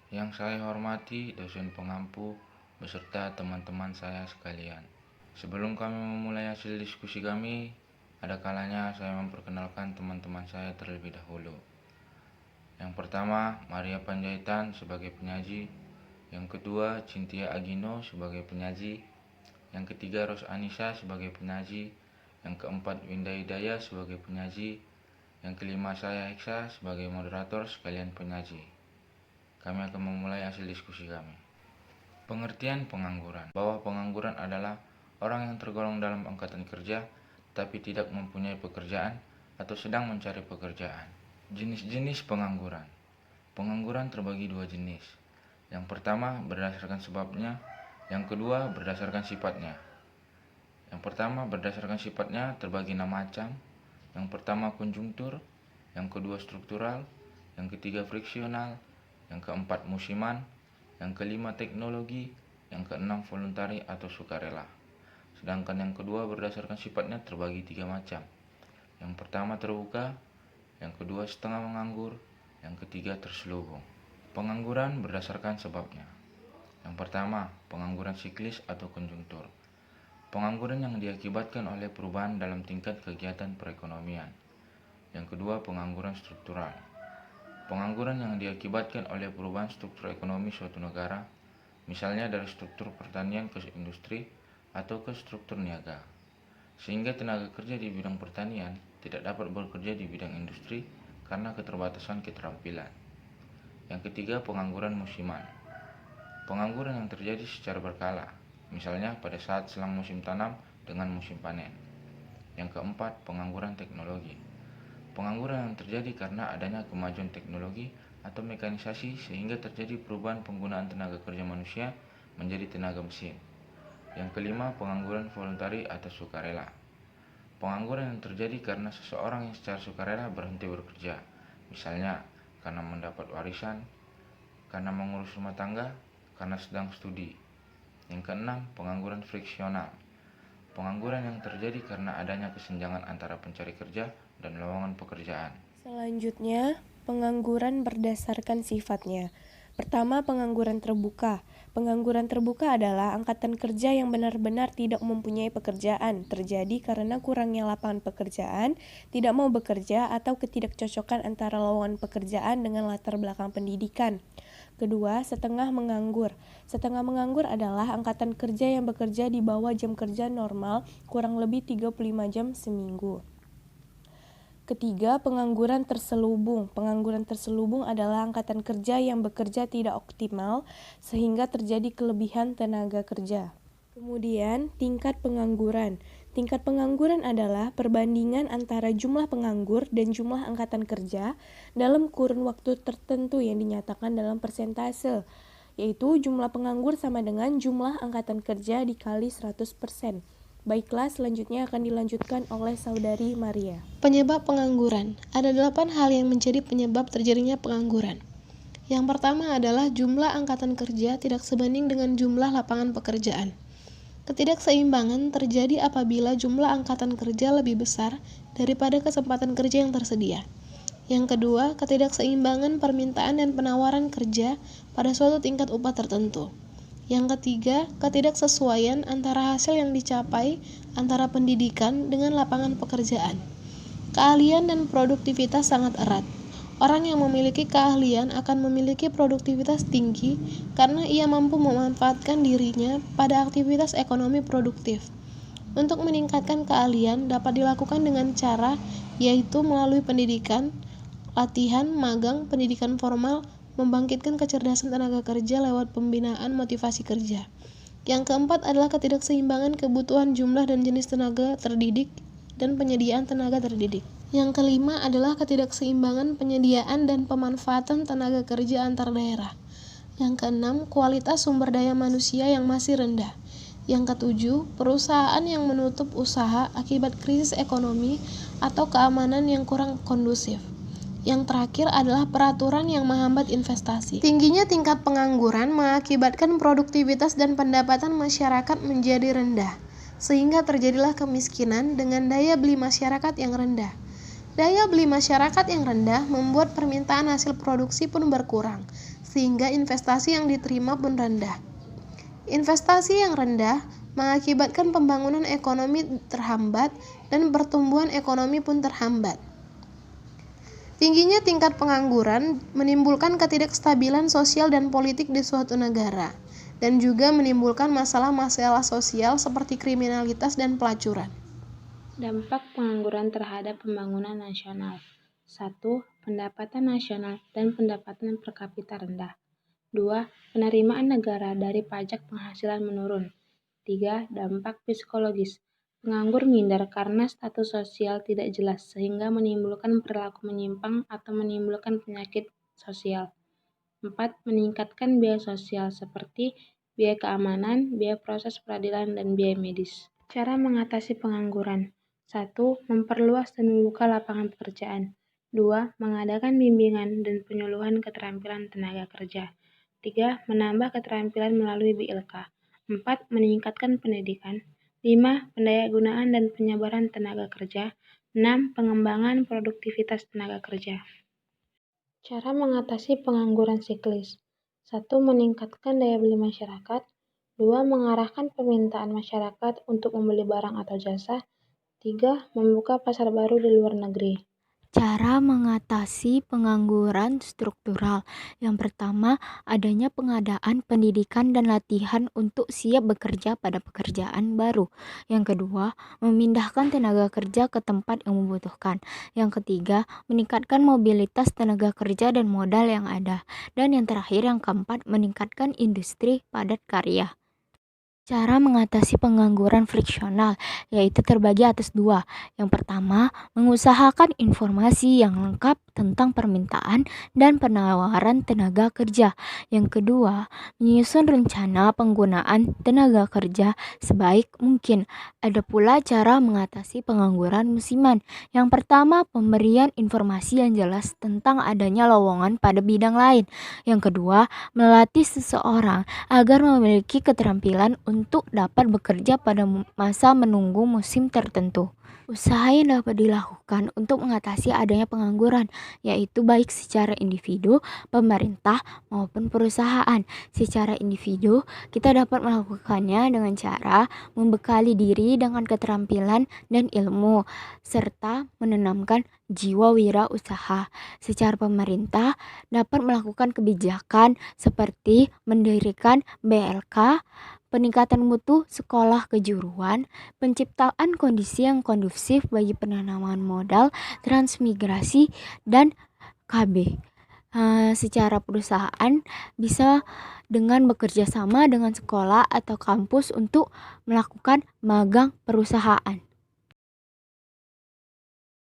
Yang saya hormati dosen pengampu beserta teman-teman saya sekalian. Sebelum kami memulai hasil diskusi kami, ada kalanya saya memperkenalkan teman-teman saya terlebih dahulu. Yang pertama, Maria Panjaitan sebagai penyaji. Yang kedua, Cynthia Agino sebagai penyaji. Yang ketiga, Ros Anissa sebagai penyaji. Yang keempat, Winda Hidayah sebagai penyaji. Yang kelima, saya Heksa sebagai moderator sekalian penyaji. Kami akan memulai hasil diskusi kami. Pengertian pengangguran. Bahwa pengangguran adalah orang yang tergolong dalam angkatan kerja tapi tidak mempunyai pekerjaan atau sedang mencari pekerjaan. Jenis-jenis pengangguran. Pengangguran terbagi dua jenis. Yang pertama berdasarkan sebabnya, yang kedua berdasarkan sifatnya. Yang pertama berdasarkan sifatnya terbagi 6 macam. Yang pertama konjungtur, yang kedua struktural, yang ketiga friksional, yang keempat musiman, yang kelima teknologi, yang keenam voluntari atau sukarela. Sedangkan yang kedua berdasarkan sifatnya terbagi 3 macam. Yang pertama terbuka, yang kedua setengah menganggur, yang ketiga terselubung. Pengangguran berdasarkan sebabnya. Yang pertama, pengangguran siklis atau konjungtur. Pengangguran yang diakibatkan oleh perubahan dalam tingkat kegiatan perekonomian. Yang kedua, pengangguran struktural. Pengangguran yang diakibatkan oleh perubahan struktur ekonomi suatu negara, misalnya dari struktur pertanian ke industri atau ke struktur niaga, sehingga tenaga kerja di bidang pertanian tidak dapat bekerja di bidang industri karena keterbatasan keterampilan. Yang ketiga, pengangguran musiman. Pengangguran yang terjadi secara berkala, misalnya pada saat selang musim tanam dengan musim panen. Yang keempat, pengangguran teknologi. Pengangguran yang terjadi karena adanya kemajuan teknologi atau mekanisasi sehingga terjadi perubahan penggunaan tenaga kerja manusia menjadi tenaga mesin. Yang kelima, pengangguran voluntari atau sukarela. Pengangguran yang terjadi karena seseorang yang secara sukarela berhenti bekerja, misalnya karena mendapat warisan, karena mengurus rumah tangga, karena sedang studi. Yang keenam, pengangguran friksional. Pengangguran yang terjadi karena adanya kesenjangan antara pencari kerja dan lowongan pekerjaan. Selanjutnya, pengangguran berdasarkan sifatnya. Pertama, pengangguran terbuka. Pengangguran terbuka adalah angkatan kerja yang benar-benar tidak mempunyai pekerjaan, terjadi karena kurangnya lapangan pekerjaan, tidak mau bekerja, atau ketidakcocokan antara lowongan pekerjaan dengan latar belakang pendidikan. Kedua, setengah menganggur. Setengah menganggur adalah angkatan kerja yang bekerja di bawah jam kerja normal kurang lebih 35 jam seminggu. Ketiga, pengangguran terselubung. Pengangguran terselubung adalah angkatan kerja yang bekerja tidak optimal sehingga terjadi kelebihan tenaga kerja. Kemudian, tingkat pengangguran. Tingkat pengangguran adalah perbandingan antara jumlah penganggur dan jumlah angkatan kerja dalam kurun waktu tertentu yang dinyatakan dalam persentase, yaitu jumlah penganggur sama dengan jumlah angkatan kerja dikali 100%. Baiklah, selanjutnya akan dilanjutkan oleh Saudari Maria. Penyebab pengangguran. Ada 8 hal yang menjadi penyebab terjadinya pengangguran. Yang pertama adalah jumlah angkatan kerja tidak sebanding dengan jumlah lapangan pekerjaan. Ketidakseimbangan terjadi apabila jumlah angkatan kerja lebih besar daripada kesempatan kerja yang tersedia. Yang kedua, ketidakseimbangan permintaan dan penawaran kerja pada suatu tingkat upah tertentu. Yang ketiga, ketidaksesuaian antara hasil yang dicapai antara pendidikan dengan lapangan pekerjaan. Keahlian dan produktivitas sangat erat. Orang yang memiliki keahlian akan memiliki produktivitas tinggi karena ia mampu memanfaatkan dirinya pada aktivitas ekonomi produktif. Untuk meningkatkan keahlian dapat dilakukan dengan cara yaitu melalui pendidikan, latihan, magang, pendidikan formal, membangkitkan kecerdasan tenaga kerja lewat pembinaan motivasi kerja. Yang keempat adalah ketidakseimbangan kebutuhan jumlah dan jenis tenaga terdidik dan penyediaan tenaga terdidik. Yang kelima adalah ketidakseimbangan penyediaan dan pemanfaatan tenaga kerja antar daerah. Yang keenam, kualitas sumber daya manusia yang masih rendah. Yang ketujuh, perusahaan yang menutup usaha akibat krisis ekonomi atau keamanan yang kurang kondusif. Yang terakhir adalah peraturan yang menghambat investasi. Tingginya tingkat pengangguran mengakibatkan produktivitas dan pendapatan masyarakat menjadi rendah, sehingga terjadilah kemiskinan dengan daya beli masyarakat yang rendah. Daya beli masyarakat yang rendah membuat permintaan hasil produksi pun berkurang, sehingga investasi yang diterima pun rendah. Investasi yang rendah mengakibatkan pembangunan ekonomi terhambat dan pertumbuhan ekonomi pun terhambat. Tingginya tingkat pengangguran menimbulkan ketidakstabilan sosial dan politik di suatu negara, dan juga menimbulkan masalah-masalah sosial seperti kriminalitas dan pelacuran. Dampak pengangguran terhadap pembangunan nasional. 1. Pendapatan nasional dan pendapatan per kapita rendah. 2. Penerimaan negara dari pajak penghasilan menurun. 3. Dampak psikologis. Penganggur minder karena status sosial tidak jelas sehingga menimbulkan perilaku menyimpang atau menimbulkan penyakit sosial. 4. Meningkatkan biaya sosial seperti biaya keamanan, biaya proses peradilan, dan biaya medis. Cara mengatasi pengangguran. 1. Memperluas dan membuka lapangan pekerjaan. 2. Mengadakan bimbingan dan penyuluhan keterampilan tenaga kerja. 3. Menambah keterampilan melalui BILK. 4. Meningkatkan pendidikan. 5. Pendayagunaan dan penyebaran tenaga kerja. 6. Pengembangan produktivitas tenaga kerja. Cara mengatasi pengangguran siklis. 1. Meningkatkan daya beli masyarakat. 2. Mengarahkan permintaan masyarakat untuk membeli barang atau jasa. 3. Membuka pasar baru di luar negeri. Cara mengatasi pengangguran struktural. Yang pertama, adanya pengadaan pendidikan dan latihan untuk siap bekerja pada pekerjaan baru. Yang kedua, memindahkan tenaga kerja ke tempat yang membutuhkan. Yang ketiga, meningkatkan mobilitas tenaga kerja dan modal yang ada. Dan yang terakhir, yang keempat, meningkatkan industri padat karya. Cara mengatasi pengangguran friksional, yaitu terbagi atas dua. Yang pertama, mengusahakan informasi yang lengkap tentang permintaan dan penawaran tenaga kerja. Yang kedua, menyusun rencana penggunaan tenaga kerja sebaik mungkin. Ada pula cara mengatasi pengangguran musiman. Yang pertama, pemberian informasi yang jelas tentang adanya lowongan pada bidang lain. Yang kedua, melatih seseorang agar memiliki keterampilan untuk dapat bekerja pada masa menunggu musim tertentu. Usaha yang dapat dilakukan untuk mengatasi adanya pengangguran, yaitu baik secara individu, pemerintah, maupun perusahaan. Secara individu, kita dapat melakukannya dengan cara membekali diri dengan keterampilan dan ilmu, serta menanamkan jiwa wirausaha. Secara pemerintah, dapat melakukan kebijakan seperti mendirikan BLK, peningkatan mutu sekolah kejuruan, penciptaan kondisi yang kondusif bagi penanaman modal, transmigrasi, dan KB. Secara perusahaan bisa dengan bekerja sama dengan sekolah atau kampus untuk melakukan magang perusahaan.